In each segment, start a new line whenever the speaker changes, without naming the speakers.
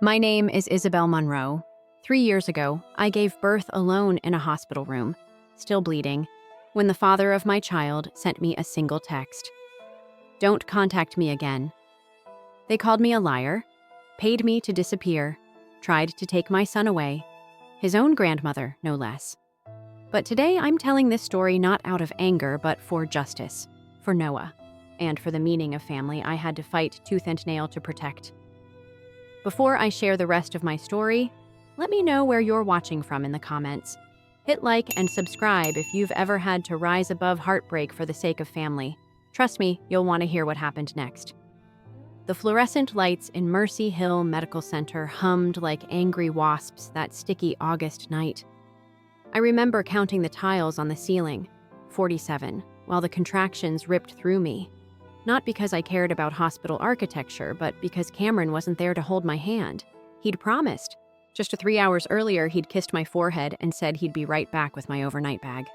My name is Isabel Monroe. 3 years ago, I gave birth alone in a hospital room, still bleeding, when the father of my child sent me a single text. "Don't contact me again." They called me a liar, paid me to disappear, tried to take my son away, his own grandmother, no less. But today I'm telling this story not out of anger, but for justice, for Noah, and for the meaning of family I had to fight tooth and nail to protect. Before I share the rest of my story, let me know where you're watching from in the comments. Hit like and subscribe if you've ever had to rise above heartbreak for the sake of family. Trust me, you'll want to hear what happened next. The fluorescent lights in Mercy Hill Medical Center hummed like angry wasps that sticky August night. I remember counting the tiles on the ceiling, 47, while the contractions ripped through me. Not because I cared about hospital architecture, but because Cameron wasn't there to hold my hand. He'd promised. Just 3 hours earlier, he'd kissed my forehead and said he'd be right back with my overnight bag.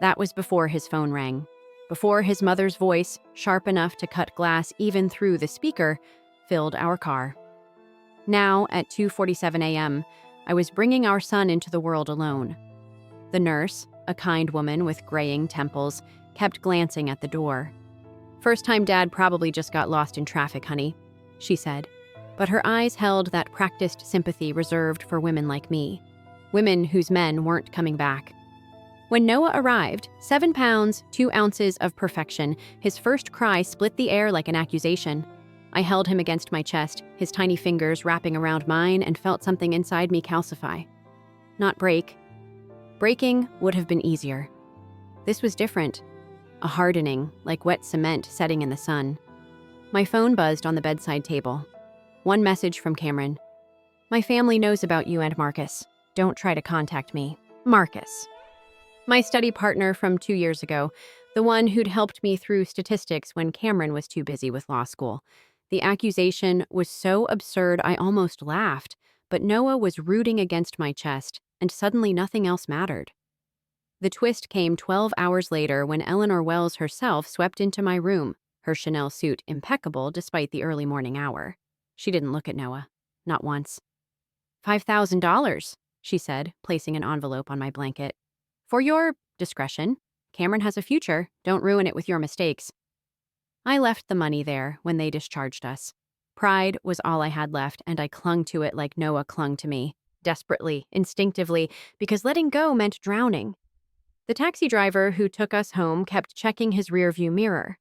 That was before his phone rang, before his mother's voice, sharp enough to cut glass even through the speaker, filled our car. Now, at 2:47 a.m., I was bringing our son into the world alone. The nurse, a kind woman with graying temples, kept glancing at the door. "First time Dad probably just got lost in traffic, honey," she said. But her eyes held that practiced sympathy reserved for women like me, women whose men weren't coming back. When Noah arrived, 7 pounds, 2 ounces of perfection, his first cry split the air like an accusation. I held him against my chest, his tiny fingers wrapping around mine, and felt something inside me calcify. Not break. Breaking would have been easier. This was different. A hardening, like wet cement setting in the sun. My phone buzzed on the bedside table. One message from Cameron. "My family knows about you and Marcus. Don't try to contact me. Marcus." My study partner from 2 years ago, the one who'd helped me through statistics when Cameron was too busy with law school. The accusation was so absurd I almost laughed, but Noah was rooting against my chest, and suddenly nothing else mattered. The twist came 12 hours later when Eleanor Wells herself swept into my room, her Chanel suit impeccable despite the early morning hour. She didn't look at Noah, not once. $5,000, she said, placing an envelope on my blanket. "For your discretion. Cameron has a future. Don't ruin it with your mistakes." I left the money there when they discharged us. Pride was all I had left, and I clung to it like Noah clung to me, desperately, instinctively, because letting go meant drowning. The taxi driver who took us home kept checking his rearview mirror.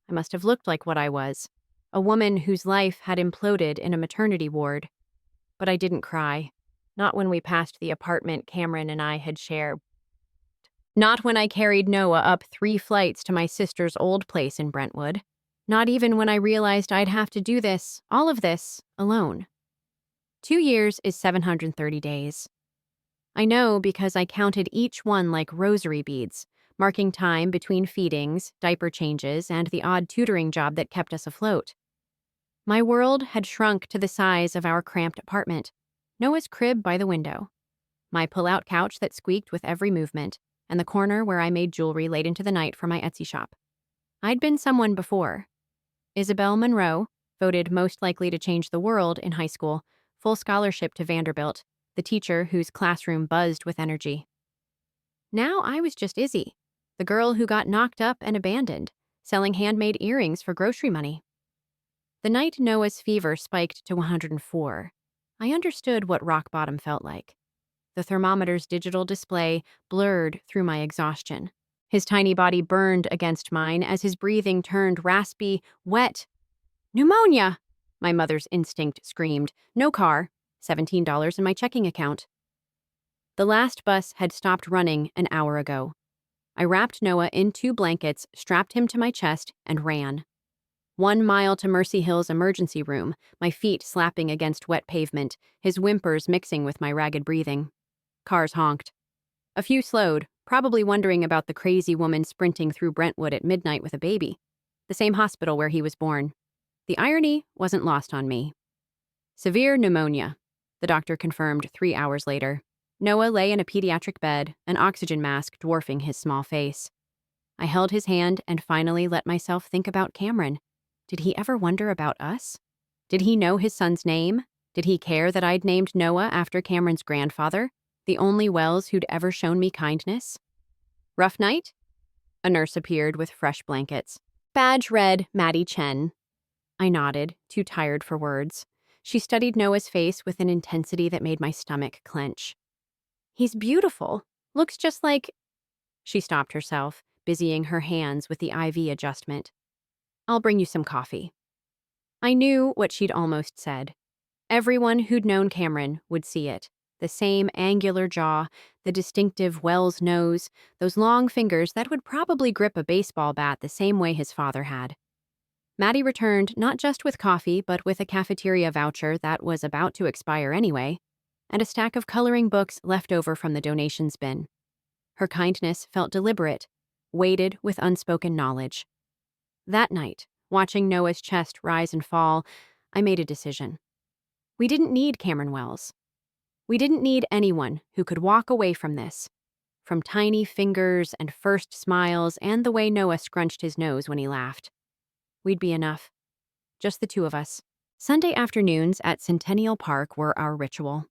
I must have looked like what I was, a woman whose life had imploded in a maternity ward. But I didn't cry. Not when we passed the apartment Cameron and I had shared. Not when I carried Noah up 3 flights to my sister's old place in Brentwood. Not even when I realized I'd have to do this, all of this, alone. 2 years is 730 days. I know because I counted each one like rosary beads, marking time between feedings, diaper changes, and the odd tutoring job that kept us afloat. My world had shrunk to the size of our cramped apartment, Noah's crib by the window, my pull-out couch that squeaked with every movement, and the corner where I made jewelry late into the night for my Etsy shop. I'd been someone before. Isabel Monroe, voted most likely to change the world in high school, full scholarship to Vanderbilt, the teacher whose classroom buzzed with energy. Now I was just Izzy, the girl who got knocked up and abandoned, selling handmade earrings for grocery money. The night Noah's fever spiked to 104, I understood what rock bottom felt like. The thermometer's digital display blurred through my exhaustion. His tiny body burned against mine as his breathing turned raspy, wet. "Pneumonia!" my mother's instinct screamed. "No car. $17 in my checking account." The last bus had stopped running an hour ago. I wrapped Noah in 2 blankets, strapped him to my chest, and ran. 1 mile to Mercy Hill's emergency room, my feet slapping against wet pavement, his whimpers mixing with my ragged breathing. Cars honked. A few slowed, probably wondering about the crazy woman sprinting through Brentwood at midnight with a baby, the same hospital where he was born. The irony wasn't lost on me. Severe pneumonia, the doctor confirmed 3 hours later. Noah lay in a pediatric bed, an oxygen mask dwarfing his small face. I held his hand and finally let myself think about Cameron. Did he ever wonder about us? Did he know his son's name? Did he care that I'd named Noah after Cameron's grandfather, the only Wells who'd ever shown me kindness? Rough night? A nurse appeared with fresh blankets. Badge read Maddie Chen. I nodded, too tired for words. She studied Noah's face with an intensity that made my stomach clench. He's beautiful. Looks just like... She stopped herself, busying her hands with the IV adjustment. I'll bring you some coffee. I knew what she'd almost said. Everyone who'd known Cameron would see it. The same angular jaw, the distinctive Wells nose, those long fingers that would probably grip a baseball bat the same way his father had. Maddie returned not just with coffee, but with a cafeteria voucher that was about to expire anyway, and a stack of coloring books left over from the donations bin. Her kindness felt deliberate, weighted with unspoken knowledge. That night, watching Noah's chest rise and fall, I made a decision. We didn't need Cameron Wells. We didn't need anyone who could walk away from this. From tiny fingers and first smiles and the way Noah scrunched his nose when he laughed. We'd be enough. Just the two of us. Sunday afternoons at Centennial Park were our ritual.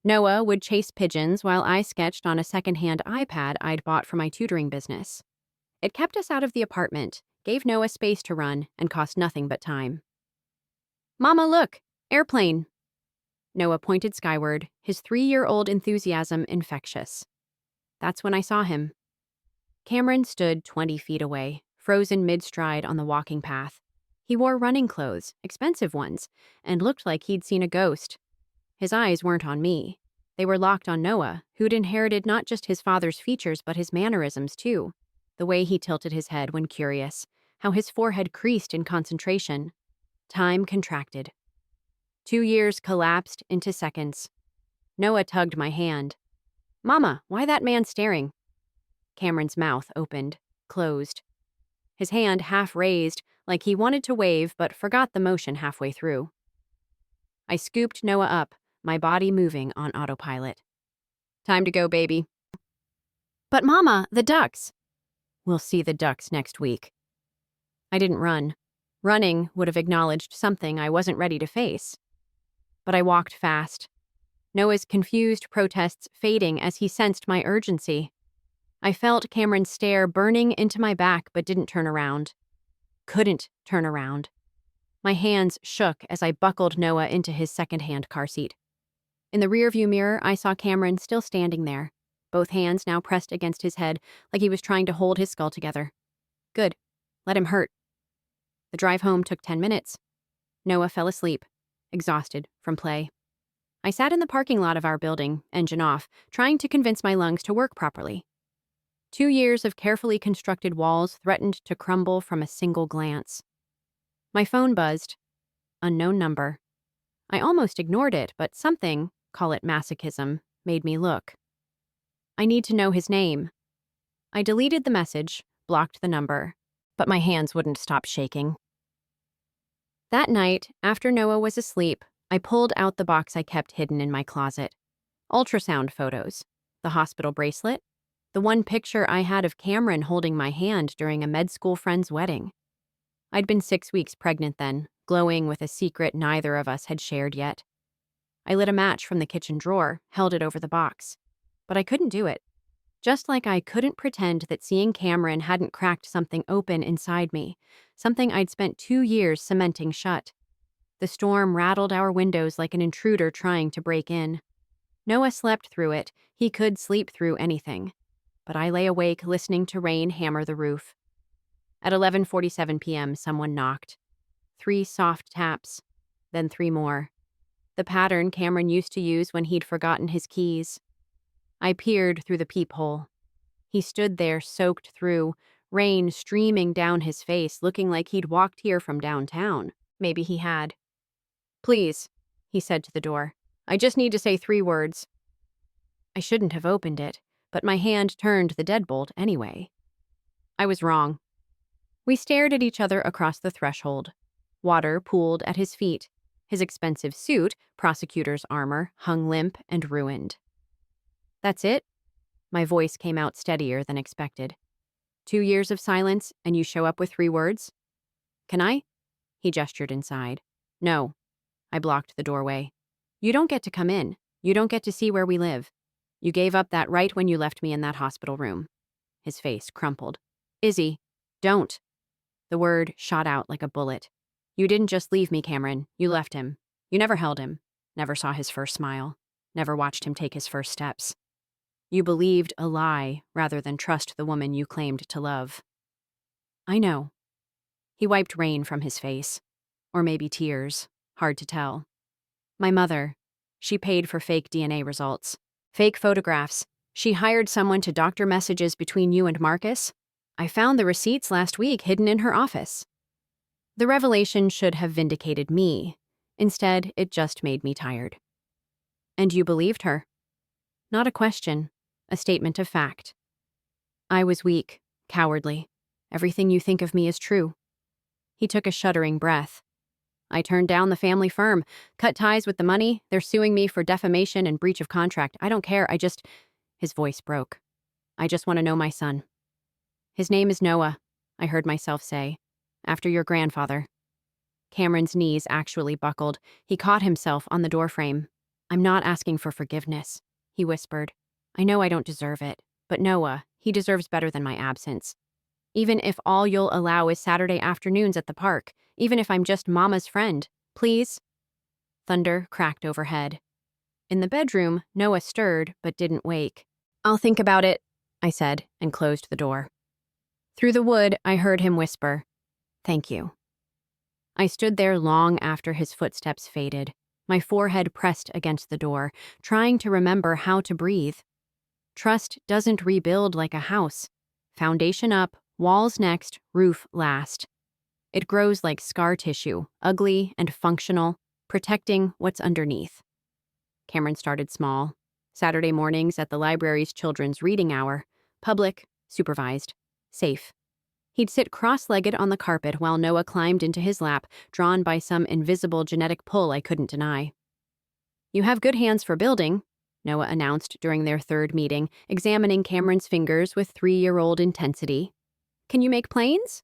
Noah would chase pigeons while I sketched on a secondhand iPad I'd bought for my tutoring business. It kept us out of the apartment, gave Noah space to run, and cost nothing but time. Mama, look! Airplane! Noah pointed skyward, his 3-year-old enthusiasm infectious. That's when I saw him. Cameron stood 20 feet away, frozen mid-stride on the walking path. He wore running clothes, expensive ones, and looked like he'd seen a ghost. His eyes weren't on me. They were locked on Noah, who'd inherited not just his father's features but his mannerisms too. The way he tilted his head when curious, how his forehead creased in concentration. Time contracted. 2 years collapsed into seconds. Noah tugged my hand. Mama, why that man staring? Cameron's mouth opened, closed. His hand half raised, like he wanted to wave but forgot the motion halfway through. I scooped Noah up, my body moving on autopilot. Time to go, baby. But Mama, the ducks. We'll see the ducks next week. I didn't run. Running would have acknowledged something I wasn't ready to face. But I walked fast. Noah's confused protests fading as he sensed my urgency. I felt Cameron's stare burning into my back but didn't turn around. Couldn't turn around. My hands shook as I buckled Noah into his second-hand car seat. In the rearview mirror, I saw Cameron still standing there, both hands now pressed against his head like he was trying to hold his skull together. Good. Let him hurt. The drive home took 10 minutes. Noah fell asleep, exhausted from play. I sat in the parking lot of our building, engine off, trying to convince my lungs to work properly. 2 years of carefully constructed walls threatened to crumble from a single glance. My phone buzzed. Unknown number. I almost ignored it, but something, call it masochism, made me look. I need to know his name. I deleted the message, blocked the number, but my hands wouldn't stop shaking. That night, after Noah was asleep, I pulled out the box I kept hidden in my closet. Ultrasound photos, the hospital bracelet, the one picture I had of Cameron holding my hand during a med school friend's wedding. I'd been 6 weeks pregnant then, glowing with a secret neither of us had shared yet. I lit a match from the kitchen drawer, held it over the box. But I couldn't do it. Just like I couldn't pretend that seeing Cameron hadn't cracked something open inside me, something I'd spent 2 years cementing shut. The storm rattled our windows like an intruder trying to break in. Noah slept through it. He could sleep through anything. But I lay awake listening to rain hammer the roof. At 11:47 p.m., someone knocked. 3 soft taps, then 3 more. The pattern Cameron used to use when he'd forgotten his keys. I peered through the peephole. He stood there soaked through, rain streaming down his face, looking like he'd walked here from downtown. Maybe he had. Please, he said to the door. I just need to say 3 words. I shouldn't have opened it, but my hand turned the deadbolt anyway. I was wrong. We stared at each other across the threshold. Water pooled at his feet. His expensive suit, prosecutor's armor, hung limp and ruined. That's it? My voice came out steadier than expected. 2 years of silence, and you show up with 3 words? Can I? He gestured inside. No. I blocked the doorway. You don't get to come in. You don't get to see where we live. You gave up that right when you left me in that hospital room." His face crumpled. "Izzy, don't." The word shot out like a bullet. "You didn't just leave me, Cameron. You left him. You never held him. Never saw his first smile. Never watched him take his first steps. You believed a lie rather than trust the woman you claimed to love." "I know." He wiped rain from his face. Or maybe tears. Hard to tell. "My mother. She paid for fake DNA results. Fake photographs. She hired someone to doctor messages between you and Marcus. I found the receipts last week hidden in her office." The revelation should have vindicated me. Instead, it just made me tired. "And you believed her?" "Not a question. A statement of fact." "I was weak, cowardly. Everything you think of me is true." He took a shuddering breath. "I turned down the family firm, cut ties with the money. They're suing me for defamation and breach of contract. I don't care. His voice broke. "I just want to know my son. His name is Noah," I heard myself say, "after your grandfather." Cameron's knees actually buckled. He caught himself on the doorframe. "I'm not asking for forgiveness," he whispered. "I know I don't deserve it, but Noah, he deserves better than my absence. Even if all you'll allow is Saturday afternoons at the park, even if I'm just Mama's friend, please." Thunder cracked overhead. In the bedroom, Noah stirred but didn't wake. "I'll think about it," I said, and closed the door. Through the wood, I heard him whisper, "Thank you." I stood there long after his footsteps faded, my forehead pressed against the door, trying to remember how to breathe. Trust doesn't rebuild like a house. Foundation up, walls next, roof last. It grows like scar tissue, ugly and functional, protecting what's underneath. Cameron started small. Saturday mornings at the library's children's reading hour. Public, supervised, safe. He'd sit cross-legged on the carpet while Noah climbed into his lap, drawn by some invisible genetic pull I couldn't deny. "You have good hands for building," Noah announced during their third meeting, examining Cameron's fingers with 3-year-old intensity. "Can you make planes?"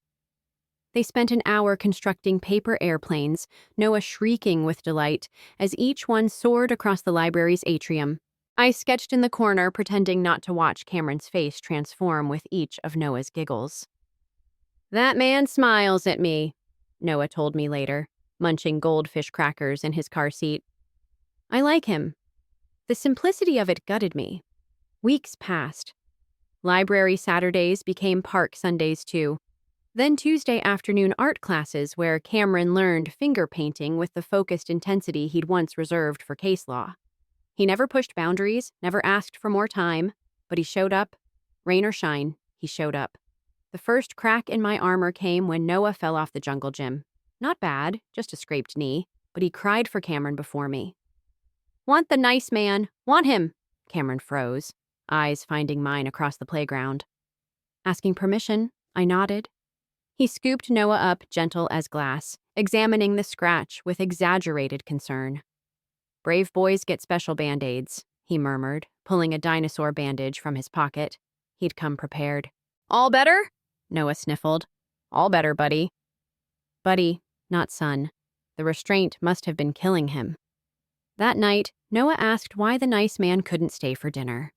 They spent an hour constructing paper airplanes, Noah shrieking with delight as each one soared across the library's atrium. I sketched in the corner, pretending not to watch Cameron's face transform with each of Noah's giggles. "That man smiles at me," Noah told me later, munching goldfish crackers in his car seat. "I like him." The simplicity of it gutted me. Weeks passed. Library Saturdays became park Sundays too. Then Tuesday afternoon art classes where Cameron learned finger painting with the focused intensity he'd once reserved for case law. He never pushed boundaries, never asked for more time, but he showed up. Rain or shine, he showed up. The first crack in my armor came when Noah fell off the jungle gym. Not bad, just a scraped knee, but he cried for Cameron before me. "Want the nice man, want him." Cameron froze, eyes finding mine across the playground. Asking permission, I nodded. He scooped Noah up gentle as glass, examining the scratch with exaggerated concern. "Brave boys get special Band-Aids," he murmured, pulling a dinosaur bandage from his pocket. He'd come prepared. "All better?" Noah sniffled. "All better, buddy." Buddy, not son. The restraint must have been killing him. That night, Noah asked why the nice man couldn't stay for dinner.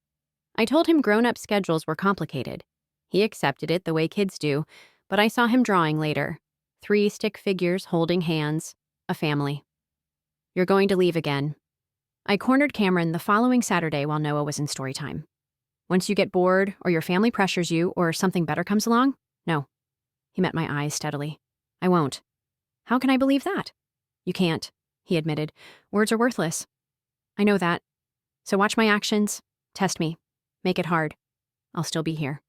I told him grown-up schedules were complicated. He accepted it the way kids do, but I saw him drawing later. 3 stick figures holding hands. A family. "You're going to leave again." I cornered Cameron the following Saturday while Noah was in story time. "Once you get bored, or your family pressures you, or something better comes along? No." He met my eyes steadily. "I won't." "How can I believe that?" "You can't," he admitted. "Words are worthless." "I know that. So watch my actions. Test me. Make it hard. I'll still be here."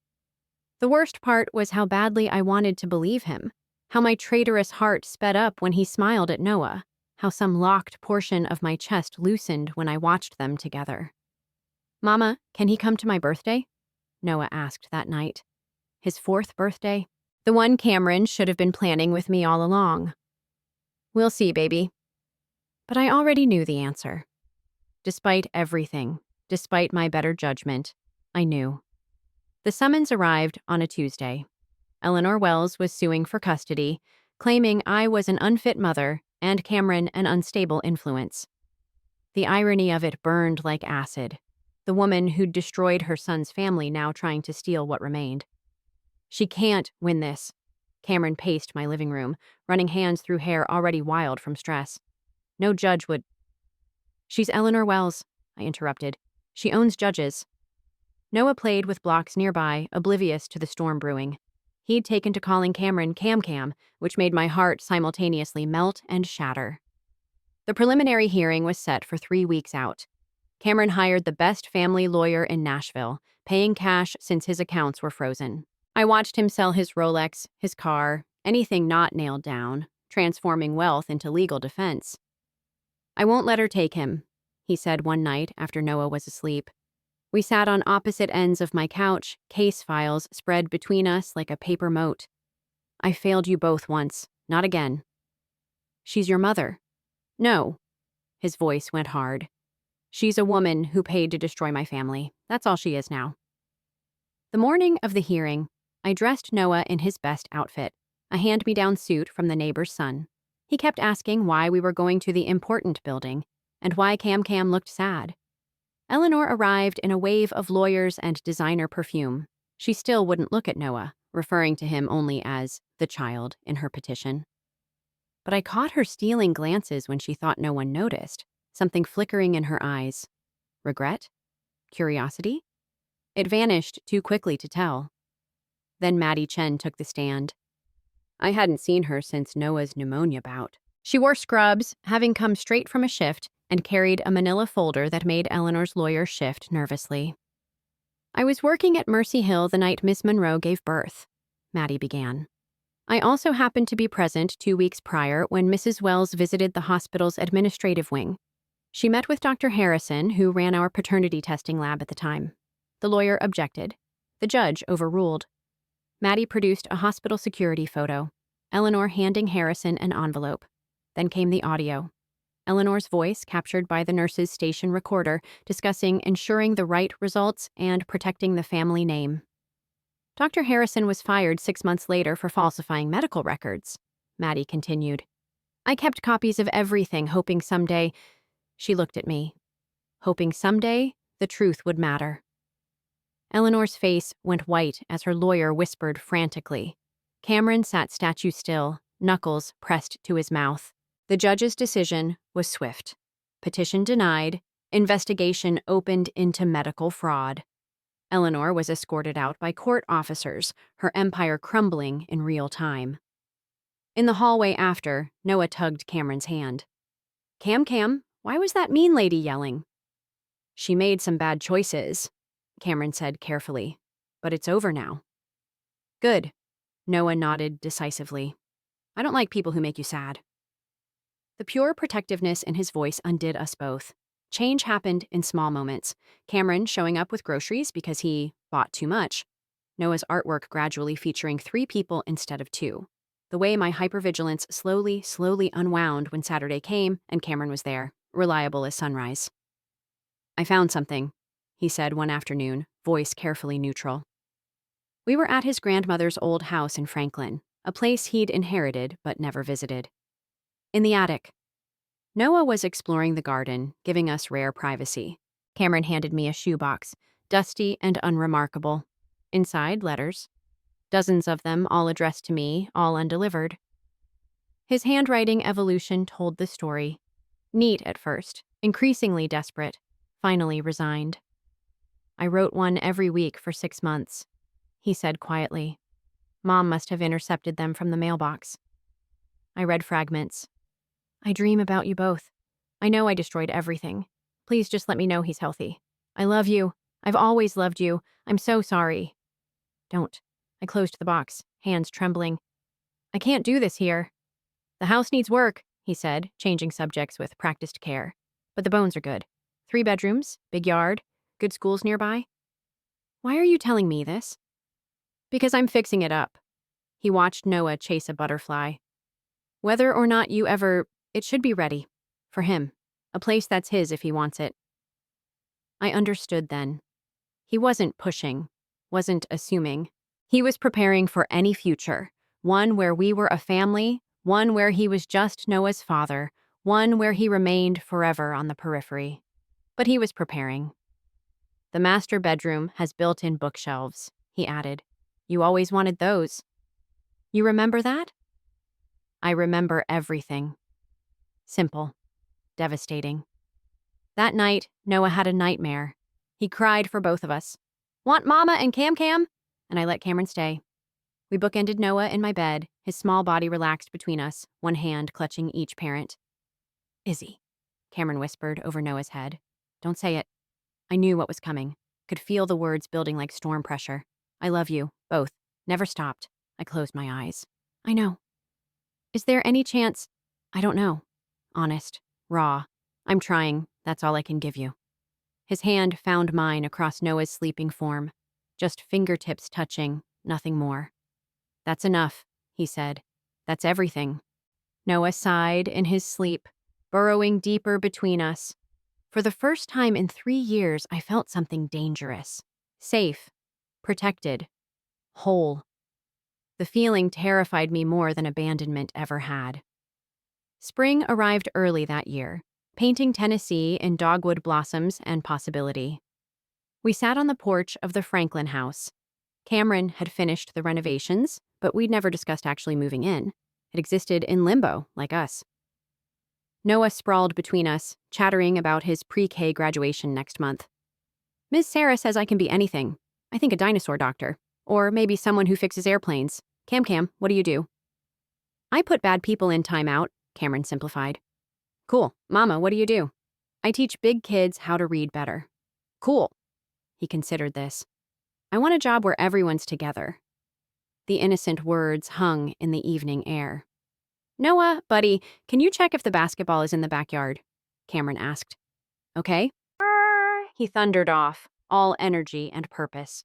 The worst part was how badly I wanted to believe him, how my traitorous heart sped up when he smiled at Noah, how some locked portion of my chest loosened when I watched them together. "Mama, can he come to my birthday?" Noah asked that night. His 4th birthday, the one Cameron should have been planning with me all along. "We'll see, baby." But I already knew the answer. Despite everything, despite my better judgment, I knew. The summons arrived on a Tuesday. Eleanor Wells was suing for custody, claiming I was an unfit mother and Cameron an unstable influence. The irony of it burned like acid. The woman who'd destroyed her son's family now trying to steal what remained. She can't win this. Cameron paced my living room, running hands through hair already wild from stress. No judge would. She's Eleanor Wells, I interrupted. She owns judges. Noah played with blocks nearby, oblivious to the storm brewing. He'd taken to calling Cameron Cam Cam, which made my heart simultaneously melt and shatter. The preliminary hearing was set for 3 weeks out. Cameron hired the best family lawyer in Nashville, paying cash since his accounts were frozen. I watched him sell his Rolex, his car, anything not nailed down, transforming wealth into legal defense. "I won't let her take him," he said one night after Noah was asleep. We sat on opposite ends of my couch, case files spread between us like a paper moat. "I failed you both once, not again." "She's your mother." "No." His voice went hard. "She's a woman who paid to destroy my family. That's all she is now." The morning of the hearing, I dressed Noah in his best outfit, a hand-me-down suit from the neighbor's son. He kept asking why we were going to the important building and why Cam Cam looked sad. Eleanor arrived in a wave of lawyers and designer perfume. She still wouldn't look at Noah, referring to him only as the child in her petition. But I caught her stealing glances when she thought no one noticed, something flickering in her eyes. Regret? Curiosity? It vanished too quickly to tell. Then Maddie Chen took the stand. I hadn't seen her since Noah's pneumonia bout. She wore scrubs, having come straight from a shift, and carried a manila folder that made Eleanor's lawyer shift nervously. "I was working at Mercy Hill the night Miss Monroe gave birth," Maddie began. "I also happened to be present 2 weeks prior when Mrs. Wells visited the hospital's administrative wing. She met with Dr. Harrison, who ran our paternity testing lab at the time. The lawyer objected. The judge overruled. Maddie produced a hospital security photo, Eleanor handing Harrison an envelope. Then came the audio. Eleanor's voice captured by the nurse's station recorder, discussing ensuring the right results and protecting the family name. Dr. Harrison was fired 6 months later for falsifying medical records, Maddie continued. "I kept copies of everything, hoping someday," she looked at me, "hoping someday the truth would matter." Eleanor's face went white as her lawyer whispered frantically. Cameron sat statue still, knuckles pressed to his mouth. The judge's decision was swift. Petition denied. Investigation opened into medical fraud. Eleanor was escorted out by court officers, her empire crumbling in real time. In the hallway after, Noah tugged Cameron's hand. "Cam Cam, why was that mean lady yelling?" "She made some bad choices," Cameron said carefully. "But it's over now." "Good," Noah nodded decisively. "I don't like people who make you sad." The pure protectiveness in his voice undid us both. Change happened in small moments. Cameron showing up with groceries because he bought too much. Noah's artwork gradually featuring 3 people instead of 2. The way my hypervigilance slowly unwound when Saturday came and Cameron was there, reliable as sunrise. "I found something," he said one afternoon, voice carefully neutral. We were at his grandmother's old house in Franklin, a place he'd inherited but never visited. In the attic. Noah was exploring the garden, giving us rare privacy. Cameron handed me a shoebox, dusty and unremarkable. Inside, letters. Dozens of them, all addressed to me, all undelivered. His handwriting evolution told the story. Neat at first, increasingly desperate, finally resigned. "I wrote one every week for 6 months," he said quietly. "Mom must have intercepted them from the mailbox." I read fragments. "I dream about you both. I know I destroyed everything. Please just let me know he's healthy. I love you. I've always loved you. I'm so sorry." "Don't." I closed the box, hands trembling. "I can't do this here." "The house needs work," he said, changing subjects with practiced care. "But the bones are good. 3 bedrooms, big yard, good schools nearby." "Why are you telling me this?" "Because I'm fixing it up." He watched Noah chase a butterfly. "Whether or not you ever, it should be ready. For him. A place that's his if he wants it." I understood then. He wasn't pushing, wasn't assuming. He was preparing for any future, one where we were a family, one where he was just Noah's father, one where he remained forever on the periphery. But he was preparing. The master bedroom has built-in bookshelves, he added. You always wanted those. You remember that? I remember everything. Simple. Devastating. That night, Noah had a nightmare. He cried for both of us. Want Mama and Cam? And I let Cameron stay. We bookended Noah in my bed, his small body relaxed between us, one hand clutching each parent. Izzy, Cameron whispered over Noah's head. Don't say it. I knew what was coming, could feel the words building like storm pressure. I love you, both. Never stopped. I closed my eyes. I know. Is there any chance? I don't know. Honest. Raw. I'm trying. That's all I can give you. His hand found mine across Noah's sleeping form. Just fingertips touching, nothing more. That's enough, he said. That's everything. Noah sighed in his sleep, burrowing deeper between us. For the first time in 3 years, I felt something dangerous. Safe. Protected. Whole. The feeling terrified me more than abandonment ever had. Spring arrived early that year, painting Tennessee in dogwood blossoms and possibility. We sat on the porch of the Franklin house. Cameron had finished the renovations, but we'd never discussed actually moving in. It existed in limbo, like us. Noah sprawled between us, chattering about his pre-K graduation next month. Ms. Sarah says I can be anything. I think a dinosaur doctor. Or maybe someone who fixes airplanes. Cam, what do you do? I put bad people in timeout, Cameron simplified. Cool. Mama, what do you do? I teach big kids how to read better. Cool. He considered this. I want a job where everyone's together. The innocent words hung in the evening air. Noah, buddy, can you check if the basketball is in the backyard? Cameron asked. Okay. He thundered off, all energy and purpose.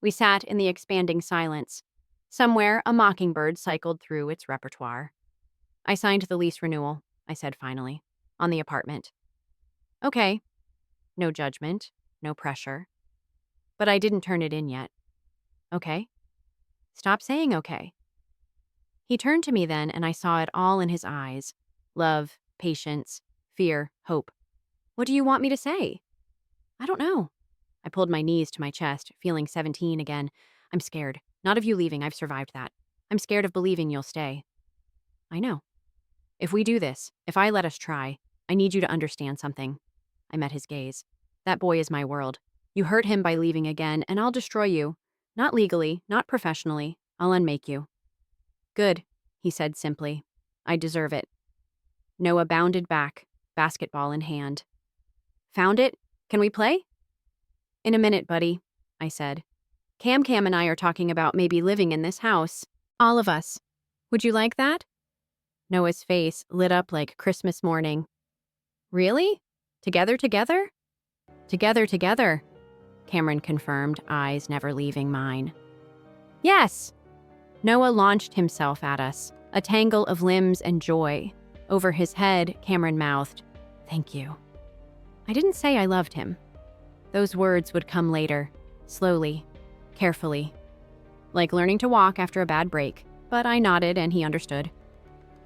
We sat in the expanding silence. Somewhere, a mockingbird cycled through its repertoire. I signed the lease renewal, I said finally, on the apartment. Okay. No judgment, no pressure. But I didn't turn it in yet. Okay? Stop saying okay. He turned to me then, and I saw it all in his eyes. Love, patience, fear, hope. What do you want me to say? I don't know. I pulled my knees to my chest, feeling 17 again. I'm scared. Not of you leaving, I've survived that. I'm scared of believing you'll stay. I know. If we do this, if I let us try, I need you to understand something. I met his gaze. That boy is my world. You hurt him by leaving again, and I'll destroy you. Not legally, not professionally. I'll unmake you. Good, he said simply. I deserve it. Noah bounded back, basketball in hand. Found it? Can we play? In a minute, buddy, I said. Cam and I are talking about maybe living in this house. All of us. Would you like that? Noah's face lit up like Christmas morning. Really? Together? Together, Cameron confirmed, eyes never leaving mine. Yes! Noah launched himself at us, a tangle of limbs and joy. Over his head, Cameron mouthed, Thank you. I didn't say I loved him. Those words would come later, slowly, carefully. Like learning to walk after a bad break, but I nodded and he understood.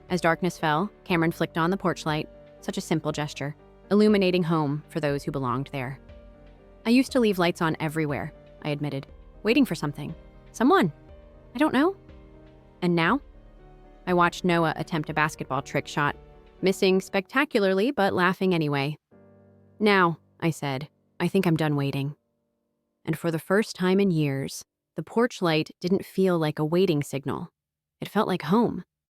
As darkness fell, Cameron flicked on the porch light, such a simple gesture, illuminating home for those who belonged there. I used to leave lights on everywhere, I admitted, waiting for something. Someone. I don't know. And now? I watched Noah attempt a basketball trick shot, missing spectacularly but laughing anyway. Now, I said, I think I'm done waiting. And for the first time in years, the porch light didn't feel like a waiting signal. It felt like home.